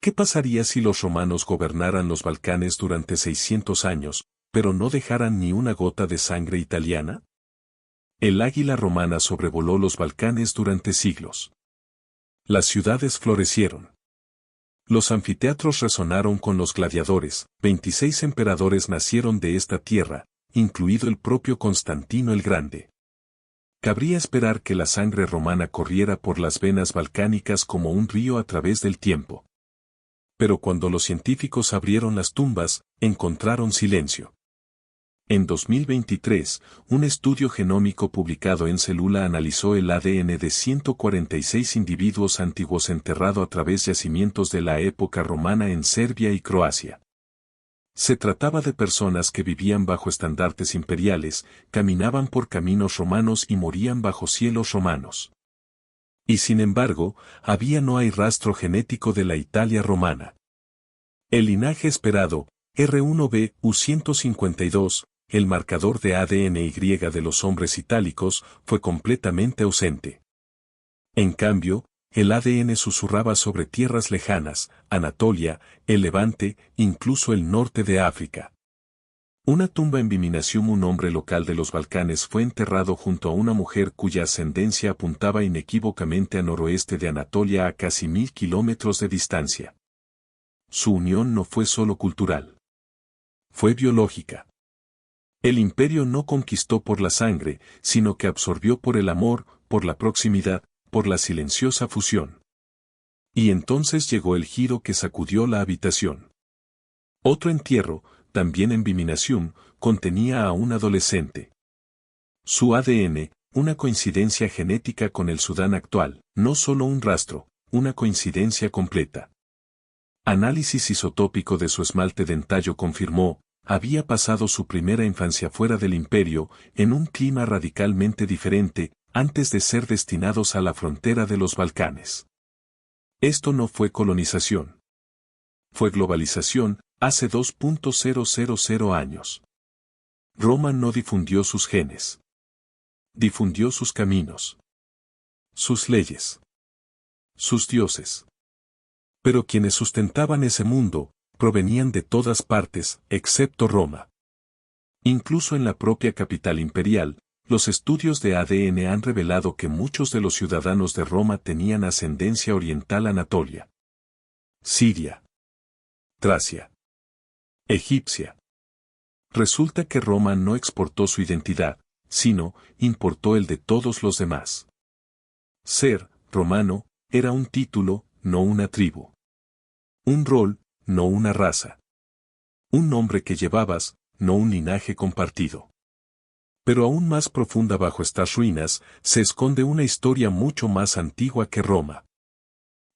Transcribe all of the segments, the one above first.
¿Qué pasaría si los romanos gobernaran los Balcanes durante 600 años, pero no dejaran ni una gota de sangre italiana? El águila romana sobrevoló los Balcanes durante siglos. Las ciudades florecieron. Los anfiteatros resonaron con los gladiadores, 26 emperadores nacieron de esta tierra, incluido el propio Constantino el Grande. Cabría esperar que la sangre romana corriera por las venas balcánicas como un río a través del tiempo. Pero cuando los científicos abrieron las tumbas, encontraron silencio. En 2023, un estudio genómico publicado en Célula analizó el ADN de 146 individuos antiguos enterrado a través de yacimientos de la época romana en Serbia y Croacia. Se trataba de personas que vivían bajo estandartes imperiales, caminaban por caminos romanos y morían bajo cielos romanos. Y sin embargo, no hay rastro genético de la Italia romana. El linaje esperado, R1b U152, el marcador de ADN Y de los hombres itálicos, fue completamente ausente. En cambio, el ADN susurraba sobre tierras lejanas, Anatolia, el Levante, incluso el norte de África. Una tumba en Viminasium, un hombre local de los Balcanes, fue enterrado junto a una mujer cuya ascendencia apuntaba inequívocamente a noroeste de Anatolia a casi 1000 kilómetros de distancia. Su unión no fue solo cultural. Fue biológica. El imperio no conquistó por la sangre, sino que absorbió por el amor, por la proximidad, por la silenciosa fusión. Y entonces llegó el giro que sacudió la habitación. Otro entierro, también en Viminasium, contenía a un adolescente. Su ADN, una coincidencia genética con el Sudán actual, no solo un rastro, una coincidencia completa. Análisis isotópico de su esmalte dentallo confirmó, había pasado su primera infancia fuera del imperio, en un clima radicalmente diferente, antes de ser destinados a la frontera de los Balcanes. Esto no fue colonización. Fue globalización, hace 2.000 años. Roma no difundió sus genes. Difundió sus caminos. Sus leyes. Sus dioses. Pero quienes sustentaban ese mundo, provenían de todas partes, excepto Roma. Incluso en la propia capital imperial, los estudios de ADN han revelado que muchos de los ciudadanos de Roma tenían ascendencia oriental anatolia. Siria. Tracia. Egipcia. Resulta que Roma no exportó su identidad, sino, importó el de todos los demás. Ser romano era un título, no una tribu. Un rol, no una raza. Un nombre que llevabas, no un linaje compartido. Pero aún más profunda bajo estas ruinas, se esconde una historia mucho más antigua que Roma.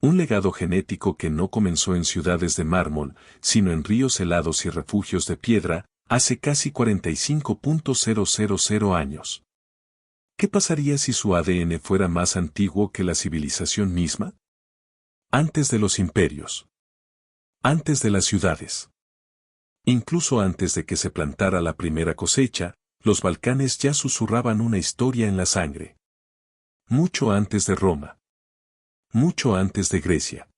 Un legado genético que no comenzó en ciudades de mármol, sino en ríos helados y refugios de piedra, hace casi 45.000 años. ¿Qué pasaría si su ADN fuera más antiguo que la civilización misma? Antes de los imperios. Antes de las ciudades. Incluso antes de que se plantara la primera cosecha, los Balcanes ya susurraban una historia en la sangre. Mucho antes de Roma. Mucho antes de Grecia.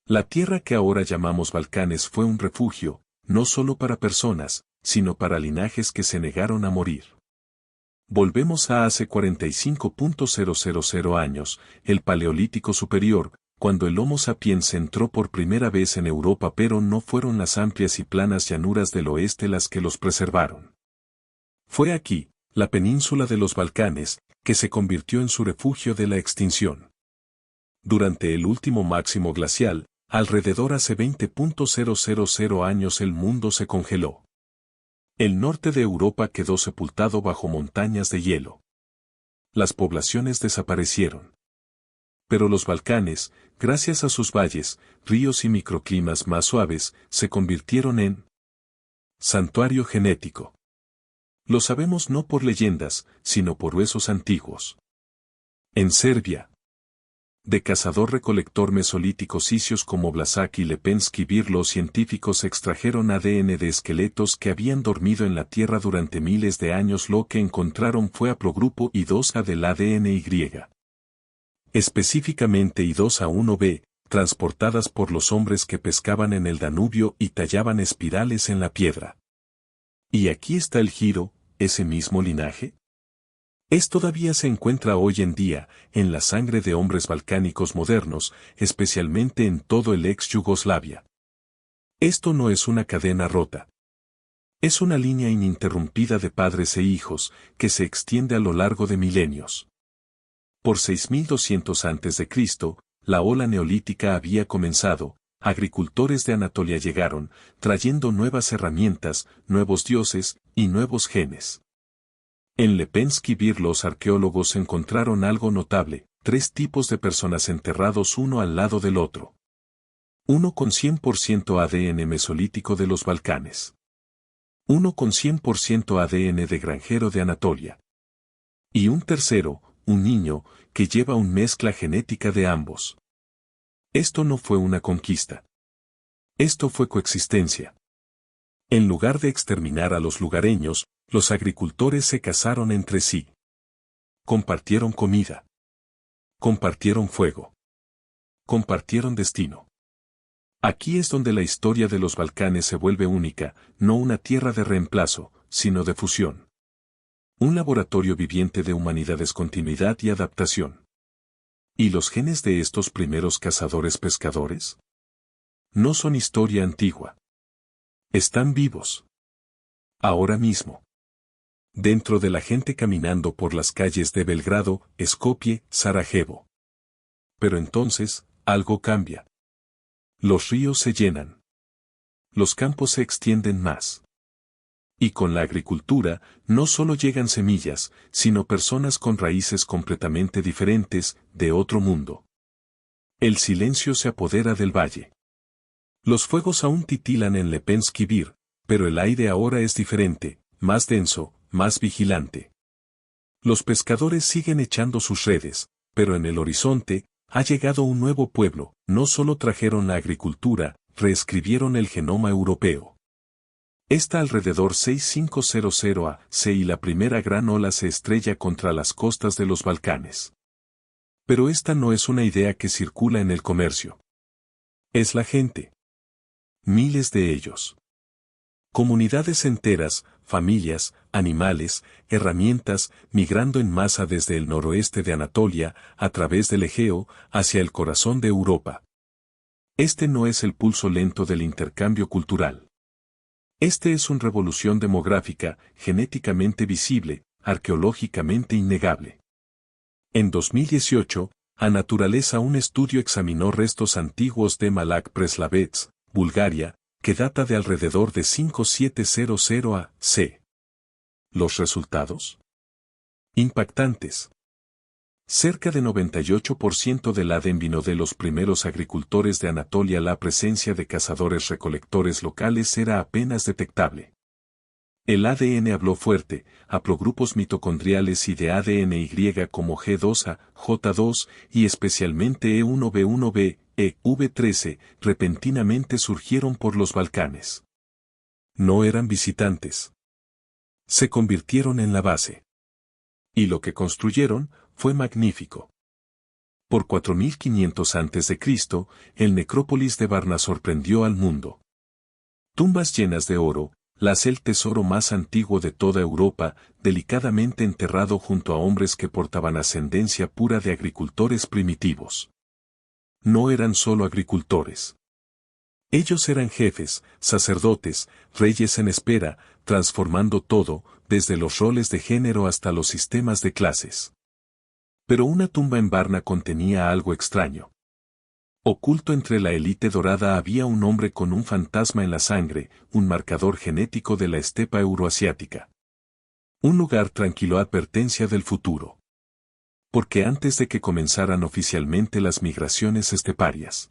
La tierra que ahora llamamos Balcanes fue un refugio, no solo para personas, sino para linajes que se negaron a morir. Volvemos a hace 45.000 años, el Paleolítico Superior, cuando el Homo sapiens entró por primera vez en Europa, pero no fueron las amplias y planas llanuras del oeste las que los preservaron. Fue aquí, la península de los Balcanes, que se convirtió en su refugio de la extinción. Durante el último máximo glacial, alrededor hace 20.000 años el mundo se congeló. El norte de Europa quedó sepultado bajo montañas de hielo. Las poblaciones desaparecieron. Pero los Balcanes, gracias a sus valles, ríos y microclimas más suaves, se convirtieron en santuario genético. Lo sabemos no por leyendas, sino por huesos antiguos. En Serbia, de cazador-recolector mesolítico sicios como Vlasak y Lepensky Bir, los científicos extrajeron ADN de esqueletos que habían dormido en la tierra durante miles de años. Lo que encontraron fue haplogrupo I2A del ADN Y. Específicamente I2A1b, transportadas por los hombres que pescaban en el Danubio y tallaban espirales en la piedra. Y aquí está el giro, ese mismo linaje. Todavía se encuentra hoy en día, en la sangre de hombres balcánicos modernos, especialmente en todo el ex Yugoslavia. Esto no es una cadena rota. Es una línea ininterrumpida de padres e hijos, que se extiende a lo largo de milenios. Por 6200 a.C., la ola neolítica había comenzado, agricultores de Anatolia llegaron, trayendo nuevas herramientas, nuevos dioses y nuevos genes. En Lepenski Bir los arqueólogos encontraron algo notable, 3 tipos de personas enterrados uno al lado del otro. Uno con 100% ADN mesolítico de los Balcanes. Uno con 100% ADN de granjero de Anatolia. Y un tercero, un niño, que lleva una mezcla genética de ambos. Esto no fue una conquista. Esto fue coexistencia. En lugar de exterminar a los lugareños, los agricultores se casaron entre sí. Compartieron comida. Compartieron fuego. Compartieron destino. Aquí es donde la historia de los Balcanes se vuelve única, no una tierra de reemplazo, sino de fusión. Un laboratorio viviente de humanidades, continuidad y adaptación. ¿Y los genes de estos primeros cazadores-pescadores? No son historia antigua. Están vivos. Ahora mismo. Dentro de la gente caminando por las calles de Belgrado, Skopje, Sarajevo. Pero entonces, algo cambia. Los ríos se llenan. Los campos se extienden más. Y con la agricultura, no solo llegan semillas, sino personas con raíces completamente diferentes, de otro mundo. El silencio se apodera del valle. Los fuegos aún titilan en Lepenski Bir, pero el aire ahora es diferente, más denso, más vigilante. Los pescadores siguen echando sus redes, pero en el horizonte, ha llegado un nuevo pueblo, no solo trajeron la agricultura, reescribieron el genoma europeo. Está alrededor 6500 AC y la primera gran ola se estrella contra las costas de los Balcanes. Pero esta no es una idea que circula en el comercio. Es la gente. Miles de ellos. Comunidades enteras, familias, animales, herramientas, migrando en masa desde el noroeste de Anatolia, a través del Egeo, hacia el corazón de Europa. Este no es el pulso lento del intercambio cultural. Este es una revolución demográfica, genéticamente visible, arqueológicamente innegable. En 2018, a Naturaleza un estudio examinó restos antiguos de Malak Preslavets, Bulgaria, que data de alrededor de 5700 AC. ¿Los resultados? Impactantes. Cerca de 98% del ADN vino de los primeros agricultores de Anatolia. La presencia de cazadores-recolectores locales era apenas detectable. El ADN habló fuerte, haplogrupos mitocondriales y de ADN Y como G2A, J2 y especialmente E1B1B, EV13, repentinamente surgieron por los Balcanes. No eran visitantes. Se convirtieron en la base. Y lo que construyeron fue magnífico. Por 4500 a.C., el necrópolis de Varna sorprendió al mundo. Tumbas llenas de oro, el tesoro más antiguo de toda Europa, delicadamente enterrado junto a hombres que portaban ascendencia pura de agricultores primitivos. No eran solo agricultores. Ellos eran jefes, sacerdotes, reyes en espera, transformando todo, desde los roles de género hasta los sistemas de clases. Pero una tumba en Varna contenía algo extraño. Oculto entre la élite dorada había un hombre con un fantasma en la sangre, un marcador genético de la estepa euroasiática. Un lugar tranquilo, advertencia del futuro. Porque antes de que comenzaran oficialmente las migraciones esteparias,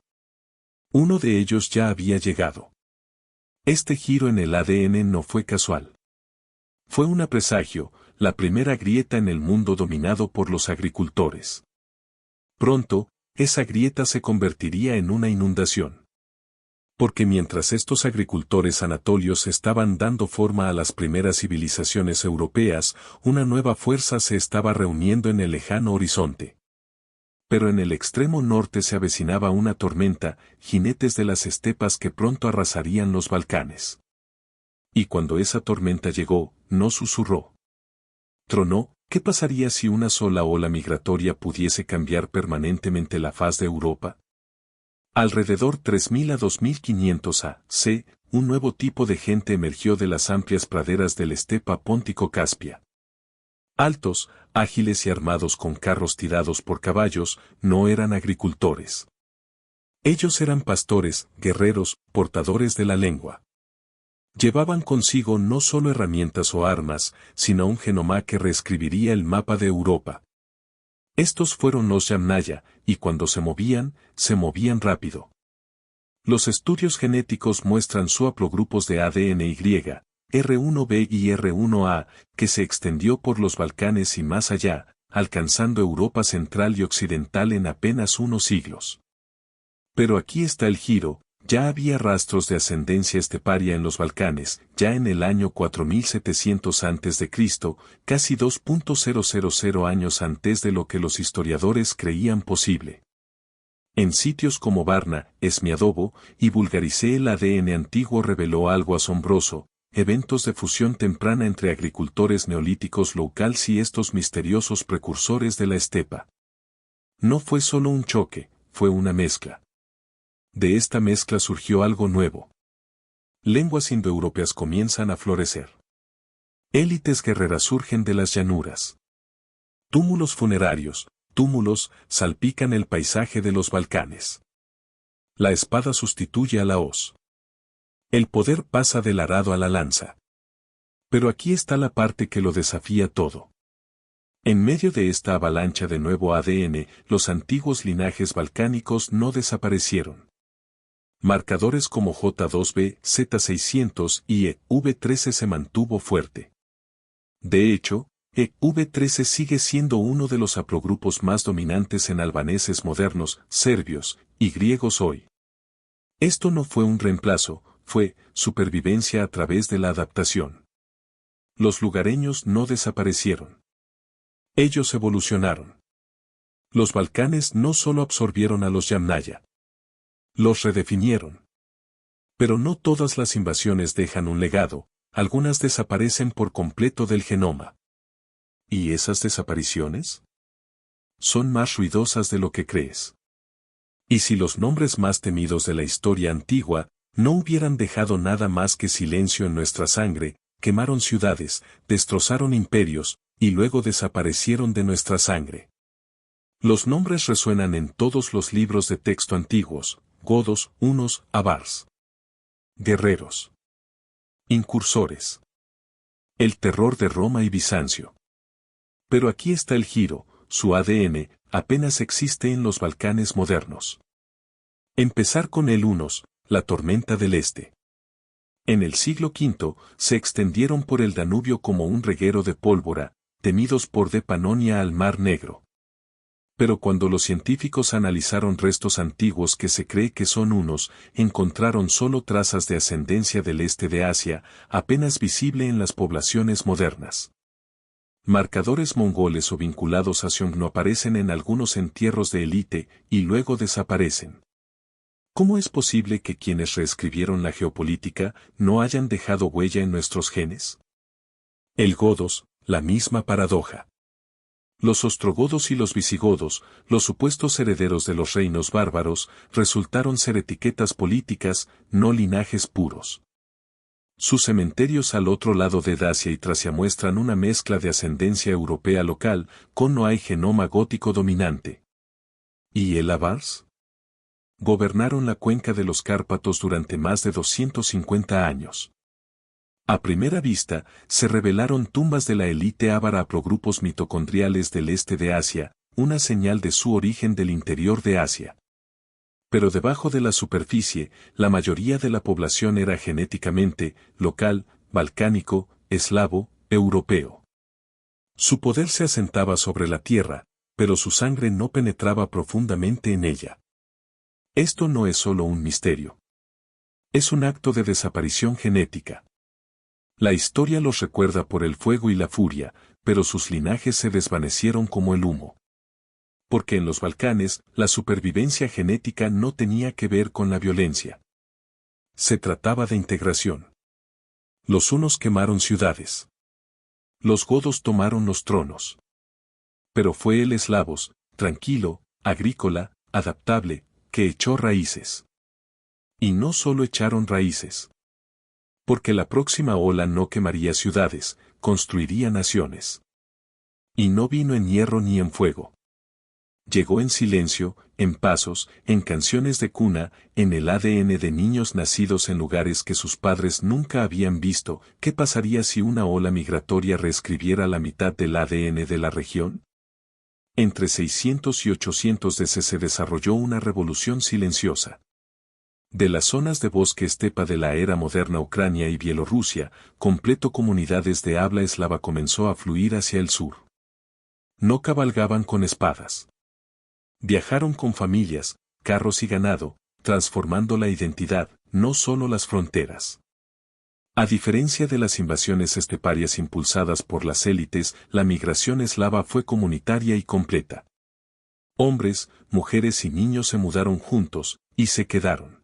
uno de ellos ya había llegado. Este giro en el ADN no fue casual. Fue un presagio, la primera grieta en el mundo dominado por los agricultores. Pronto, esa grieta se convertiría en una inundación. Porque mientras estos agricultores anatolios estaban dando forma a las primeras civilizaciones europeas, una nueva fuerza se estaba reuniendo en el lejano horizonte. Pero en el extremo norte se avecinaba una tormenta, jinetes de las estepas que pronto arrasarían los Balcanes. Y cuando esa tormenta llegó, no susurró. Tronó, ¿qué pasaría si una sola ola migratoria pudiese cambiar permanentemente la faz de Europa? Alrededor 3000 a 2500 a.C., un nuevo tipo de gente emergió de las amplias praderas del estepa póntico-caspia. Altos, ágiles y armados con carros tirados por caballos, no eran agricultores. Ellos eran pastores, guerreros, portadores de la lengua. Llevaban consigo no solo herramientas o armas, sino un genoma que reescribiría el mapa de Europa. Estos fueron los Yamnaya, y cuando se movían rápido. Los estudios genéticos muestran su haplogrupos de ADN Y, R1b y R1a, que se extendió por los Balcanes y más allá, alcanzando Europa central y occidental en apenas unos siglos. Pero aquí está el giro. Ya había rastros de ascendencia esteparia en los Balcanes, ya en el año 4700 a.C., casi 2.000 años antes de lo que los historiadores creían posible. En sitios como Varna, Esmiadovo y Bulgaricé el ADN antiguo reveló algo asombroso, eventos de fusión temprana entre agricultores neolíticos locales y estos misteriosos precursores de la estepa. No fue solo un choque, fue una mezcla. De esta mezcla surgió algo nuevo. Lenguas indoeuropeas comienzan a florecer. Élites guerreras surgen de las llanuras. Túmulos funerarios, túmulos, salpican el paisaje de los Balcanes. La espada sustituye a la hoz. El poder pasa del arado a la lanza. Pero aquí está la parte que lo desafía todo. En medio de esta avalancha de nuevo ADN, los antiguos linajes balcánicos no desaparecieron. Marcadores como J2b, Z600 y EV13 se mantuvo fuerte. De hecho, EV13 sigue siendo uno de los haplogrupos más dominantes en albaneses modernos, serbios y griegos hoy. Esto no fue un reemplazo, fue supervivencia a través de la adaptación. Los lugareños no desaparecieron. Ellos evolucionaron. Los Balcanes no solo absorbieron a los Yamnaya. Los redefinieron. Pero no todas las invasiones dejan un legado, algunas desaparecen por completo del genoma. ¿Y esas desapariciones? Son más ruidosas de lo que crees. Y si los nombres más temidos de la historia antigua no hubieran dejado nada más que silencio en nuestra sangre, quemaron ciudades, destrozaron imperios, y luego desaparecieron de nuestra sangre. Los nombres resuenan en todos los libros de texto antiguos: godos, hunos, avars. Guerreros. Incursores. El terror de Roma y Bizancio. Pero aquí está el giro, su ADN apenas existe en los Balcanes modernos. Empezar con el hunos, la tormenta del este. En el siglo V, se extendieron por el Danubio como un reguero de pólvora, temidos por de Panonia al Mar Negro. Pero cuando los científicos analizaron restos antiguos que se cree que son hunos, encontraron solo trazas de ascendencia del este de Asia, apenas visible en las poblaciones modernas. Marcadores mongoles o vinculados a Xiongnu aparecen en algunos entierros de élite y luego desaparecen. ¿Cómo es posible que quienes reescribieron la geopolítica no hayan dejado huella en nuestros genes? El godos, la misma paradoja. Los ostrogodos y los visigodos, los supuestos herederos de los reinos bárbaros, resultaron ser etiquetas políticas, no linajes puros. Sus cementerios al otro lado de Dacia y Tracia muestran una mezcla de ascendencia europea local, con no hay genoma gótico dominante. ¿Y el Avars? Gobernaron la cuenca de los Cárpatos durante más de 250 años. A primera vista, se revelaron tumbas de la élite ávara haplogrupos mitocondriales del este de Asia, una señal de su origen del interior de Asia. Pero debajo de la superficie, la mayoría de la población era genéticamente local, balcánico, eslavo, europeo. Su poder se asentaba sobre la tierra, pero su sangre no penetraba profundamente en ella. Esto no es solo un misterio. Es un acto de desaparición genética. La historia los recuerda por el fuego y la furia, pero sus linajes se desvanecieron como el humo. Porque en los Balcanes, la supervivencia genética no tenía que ver con la violencia. Se trataba de integración. Los hunos quemaron ciudades. Los godos tomaron los tronos. Pero fue el eslavos, tranquilo, agrícola, adaptable, que echó raíces. Y no solo echaron raíces. Porque la próxima ola no quemaría ciudades, construiría naciones. Y no vino en hierro ni en fuego. Llegó en silencio, en pasos, en canciones de cuna, en el ADN de niños nacidos en lugares que sus padres nunca habían visto. ¿Qué pasaría si una ola migratoria reescribiera la mitad del ADN de la región? Entre 600 y 800 DC se desarrolló una revolución silenciosa. De las zonas de bosque estepa de la era moderna Ucrania y Bielorrusia, completo comunidades de habla eslava comenzó a fluir hacia el sur. No cabalgaban con espadas. Viajaron con familias, carros y ganado, transformando la identidad, no solo las fronteras. A diferencia de las invasiones esteparias impulsadas por las élites, la migración eslava fue comunitaria y completa. Hombres, mujeres y niños se mudaron juntos, y se quedaron.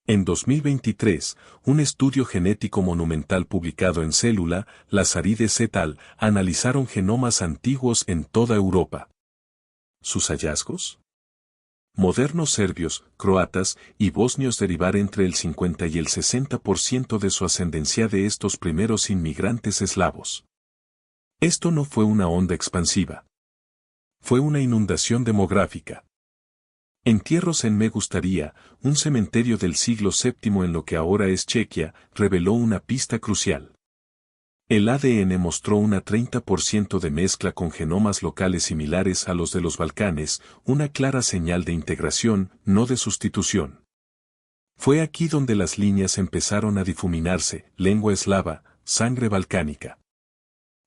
En 2023, un estudio genético monumental publicado en Célula, Lazaridis et al., analizaron genomas antiguos en toda Europa. ¿Sus hallazgos? Modernos serbios, croatas y bosnios derivar entre el 50 y el 60% de su ascendencia de estos primeros inmigrantes eslavos. Esto no fue una onda expansiva. Fue una inundación demográfica. Entierros en Me Gustaría, un cementerio del siglo VII en lo que ahora es Chequia, reveló una pista crucial. El ADN mostró una 30% de mezcla con genomas locales similares a los de los Balcanes, una clara señal de integración, no de sustitución. Fue aquí donde las líneas empezaron a difuminarse, lengua eslava, sangre balcánica.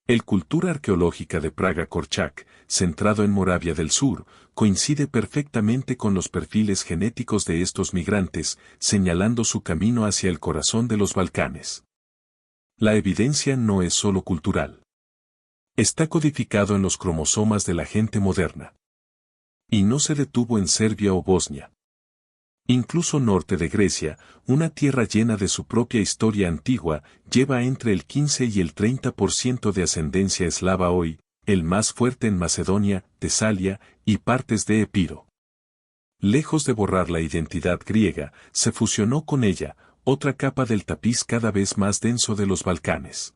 El Cultura Arqueológica de Praga-Korčak, centrado en Moravia del Sur, coincide perfectamente con los perfiles genéticos de estos migrantes, señalando su camino hacia el corazón de los Balcanes. La evidencia no es solo cultural. Está codificado en los cromosomas de la gente moderna. Y no se detuvo en Serbia o Bosnia. Incluso norte de Grecia, una tierra llena de su propia historia antigua, lleva entre el 15 y el 30% de ascendencia eslava hoy, el más fuerte en Macedonia, Tesalia y partes de Epiro. Lejos de borrar la identidad griega, se fusionó con ella, otra capa del tapiz cada vez más denso de los Balcanes.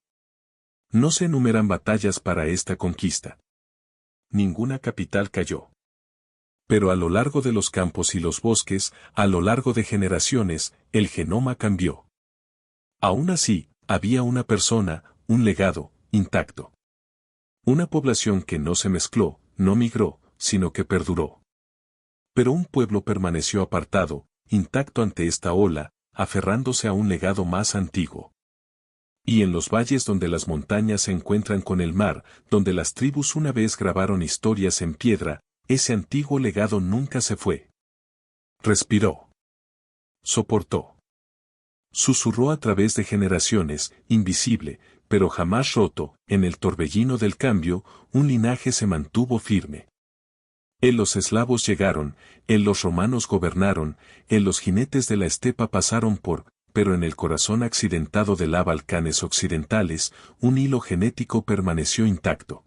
No se enumeran batallas para esta conquista. Ninguna capital cayó. Pero a lo largo de los campos y los bosques, a lo largo de generaciones, el genoma cambió. Aún así, había una persona, un legado, intacto. Una población que no se mezcló, no migró, sino que perduró. Pero un pueblo permaneció apartado, intacto ante esta ola, aferrándose a un legado más antiguo. Y en los valles donde las montañas se encuentran con el mar, donde las tribus una vez grabaron historias en piedra, ese antiguo legado nunca se fue. Respiró. Soportó. Susurró a través de generaciones, invisible, pero jamás roto, en el torbellino del cambio, un linaje se mantuvo firme. Los eslavos llegaron, los romanos gobernaron, los jinetes de la estepa pasaron por, pero en el corazón accidentado de los Balcanes occidentales, un hilo genético permaneció intacto.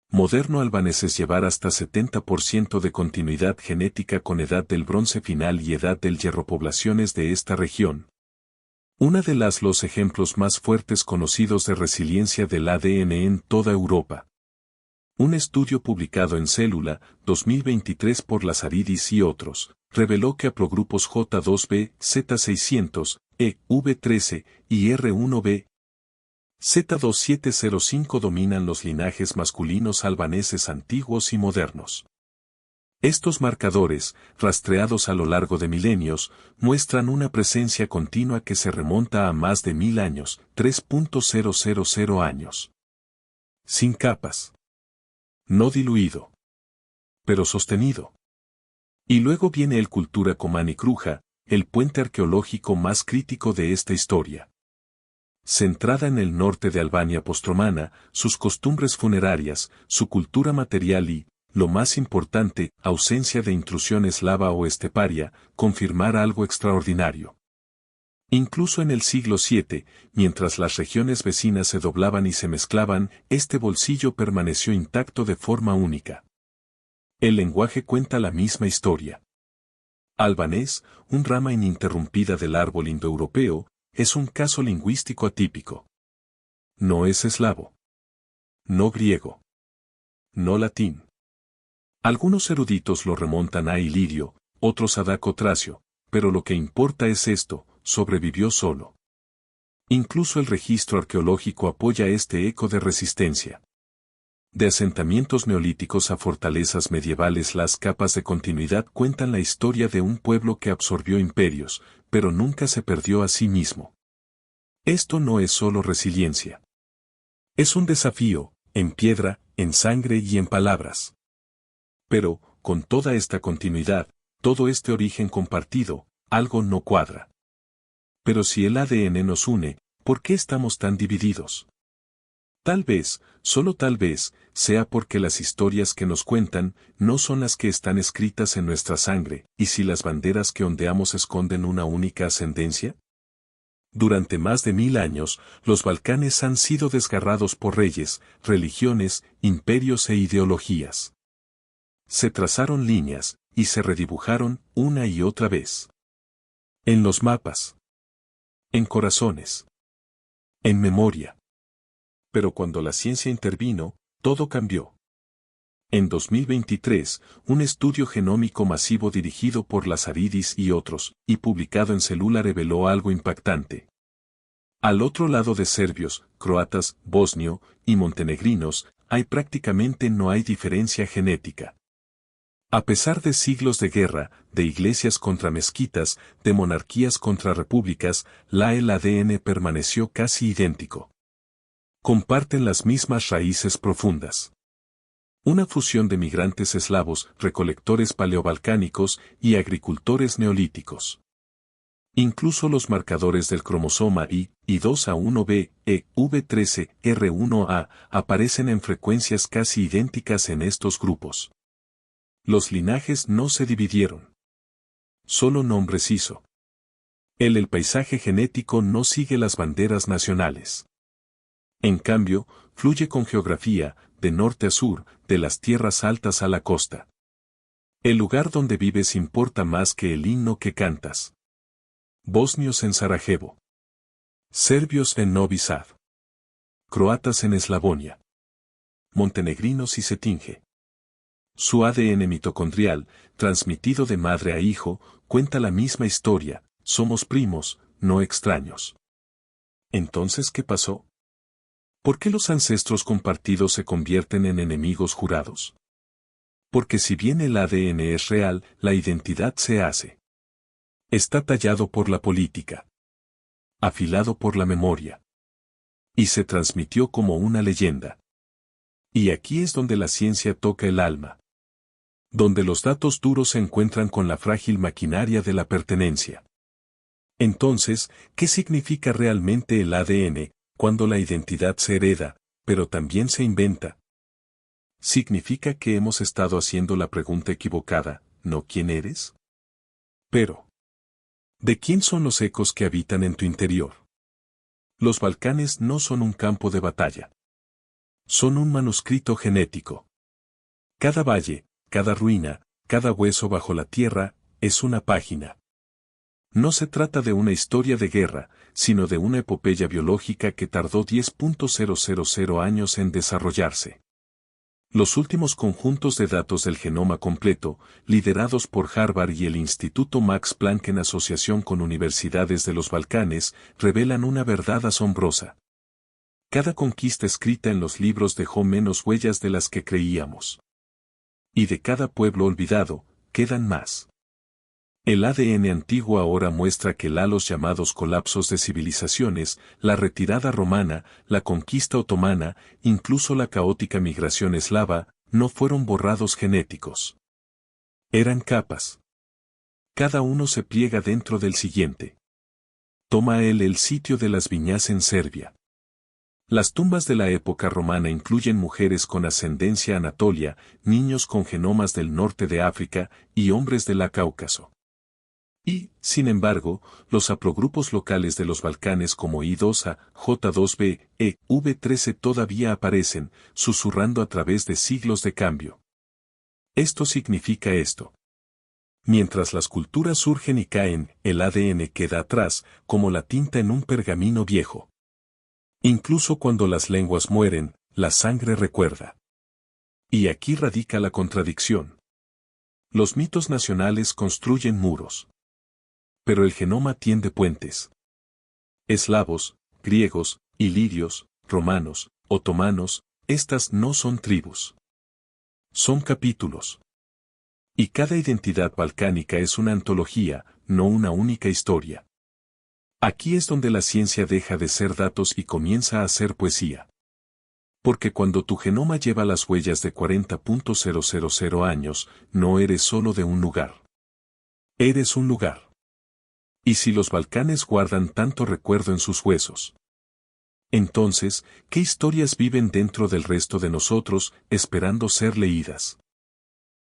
Moderno albaneses llevar hasta 70% de continuidad genética con edad del bronce final y edad del hierro poblaciones de esta región. Una de los ejemplos más fuertes conocidos de resiliencia del ADN en toda Europa. Un estudio publicado en Célula, 2023 por Lazaridis y otros, reveló que haplogrupos J2b, Z600, V13 y R1b, Z2705 dominan los linajes masculinos albaneses antiguos y modernos. Estos marcadores, rastreados a lo largo de milenios, muestran una presencia continua que se remonta a más de 1000 años, 3.000 años. Sin capas. No diluido. Pero sostenido. Y luego viene el Cultura Comani Kruja, el puente arqueológico más crítico de esta historia. Centrada en el norte de Albania postromana, sus costumbres funerarias, su cultura material y, lo más importante, ausencia de intrusión eslava o esteparia, confirmar algo extraordinario. Incluso en el siglo VII, mientras las regiones vecinas se doblaban y se mezclaban, este bolsillo permaneció intacto de forma única. El lenguaje cuenta la misma historia. Albanés, un rama ininterrumpida del árbol indoeuropeo, es un caso lingüístico atípico. No es eslavo. No griego. No latín. Algunos eruditos lo remontan a Ilirio, otros a Daco Tracio, pero lo que importa es esto: sobrevivió solo. Incluso el registro arqueológico apoya este eco de resistencia. De asentamientos neolíticos a fortalezas medievales, las capas de continuidad cuentan la historia de un pueblo que absorbió imperios, pero nunca se perdió a sí mismo. Esto no es solo resiliencia. Es un desafío, en piedra, en sangre y en palabras. Pero, con toda esta continuidad, todo este origen compartido, algo no cuadra. Pero si el ADN nos une, ¿por qué estamos tan divididos? Tal vez, solo tal vez, sea porque las historias que nos cuentan no son las que están escritas en nuestra sangre, y si las banderas que ondeamos esconden una única ascendencia. Durante más de 1000 años, los Balcanes han sido desgarrados por reyes, religiones, imperios e ideologías. Se trazaron líneas, y se redibujaron una y otra vez. En los mapas. En corazones. En memoria. Pero cuando la ciencia intervino, todo cambió. En 2023, un estudio genómico masivo dirigido por Lazaridis y otros, y publicado en Célula, reveló algo impactante. Al otro lado de serbios, croatas, bosnio y montenegrinos, prácticamente no hay diferencia genética. A pesar de siglos de guerra, de iglesias contra mezquitas, de monarquías contra repúblicas, el ADN permaneció casi idéntico. Comparten las mismas raíces profundas. Una fusión de migrantes eslavos, recolectores paleobalcánicos y agricultores neolíticos. Incluso los marcadores del cromosoma Y, I2A1B, V13, R1A, aparecen en frecuencias casi idénticas en estos grupos. Los linajes no se dividieron. Solo nombres hizo. El paisaje genético no sigue las banderas nacionales. En cambio, fluye con geografía, de norte a sur, de las tierras altas a la costa. El lugar donde vives importa más que el himno que cantas. Bosnios en Sarajevo. Serbios en Novi Sad. Croatas en Eslavonia. Montenegrinos y Cetinje. Su ADN mitocondrial, transmitido de madre a hijo, cuenta la misma historia: somos primos, no extraños. Entonces, ¿qué pasó? ¿Por qué los ancestros compartidos se convierten en enemigos jurados? Porque si bien el ADN es real, la identidad se hace. Está tallado por la política. Afilado por la memoria. Y se transmitió como una leyenda. Y aquí es donde la ciencia toca el alma. Donde los datos duros se encuentran con la frágil maquinaria de la pertenencia. Entonces, ¿qué significa realmente el ADN, cuando la identidad se hereda, pero también se inventa? Significa que hemos estado haciendo la pregunta equivocada, no ¿quién eres? Pero, ¿de quién son los ecos que habitan en tu interior? Los Balcanes no son un campo de batalla. Son un manuscrito genético. Cada valle, cada ruina, cada hueso bajo la tierra, es una página. No se trata de una historia de guerra, sino de una epopeya biológica que tardó 10.000 años en desarrollarse. Los últimos conjuntos de datos del genoma completo, liderados por Harvard y el Instituto Max Planck en asociación con universidades de los Balcanes, revelan una verdad asombrosa. Cada conquista escrita en los libros dejó menos huellas de las que creíamos. Y de cada pueblo olvidado, quedan más. El ADN antiguo ahora muestra que los llamados colapsos de civilizaciones, la retirada romana, la conquista otomana, incluso la caótica migración eslava, no fueron borrados genéticos. Eran capas. Cada uno se pliega dentro del siguiente. Toma él el sitio de las viñas en Serbia. Las tumbas de la época romana incluyen mujeres con ascendencia anatolia, niños con genomas del norte de África y hombres de la Cáucaso. Y, sin embargo, los haplogrupos locales de los Balcanes como I2A, J2B, E, V13 todavía aparecen, susurrando a través de siglos de cambio. Esto significa esto. Mientras las culturas surgen y caen, el ADN queda atrás, como la tinta en un pergamino viejo. Incluso cuando las lenguas mueren, la sangre recuerda. Y aquí radica la contradicción. Los mitos nacionales construyen muros. Pero el genoma tiende puentes. Eslavos, griegos, ilirios, romanos, otomanos, estas no son tribus. Son capítulos. Y cada identidad balcánica es una antología, no una única historia. Aquí es donde la ciencia deja de ser datos y comienza a ser poesía. Porque cuando tu genoma lleva las huellas de 40.000 años, no eres solo de un lugar. Eres un lugar. ¿Y si los Balcanes guardan tanto recuerdo en sus huesos? Entonces, ¿qué historias viven dentro del resto de nosotros, esperando ser leídas?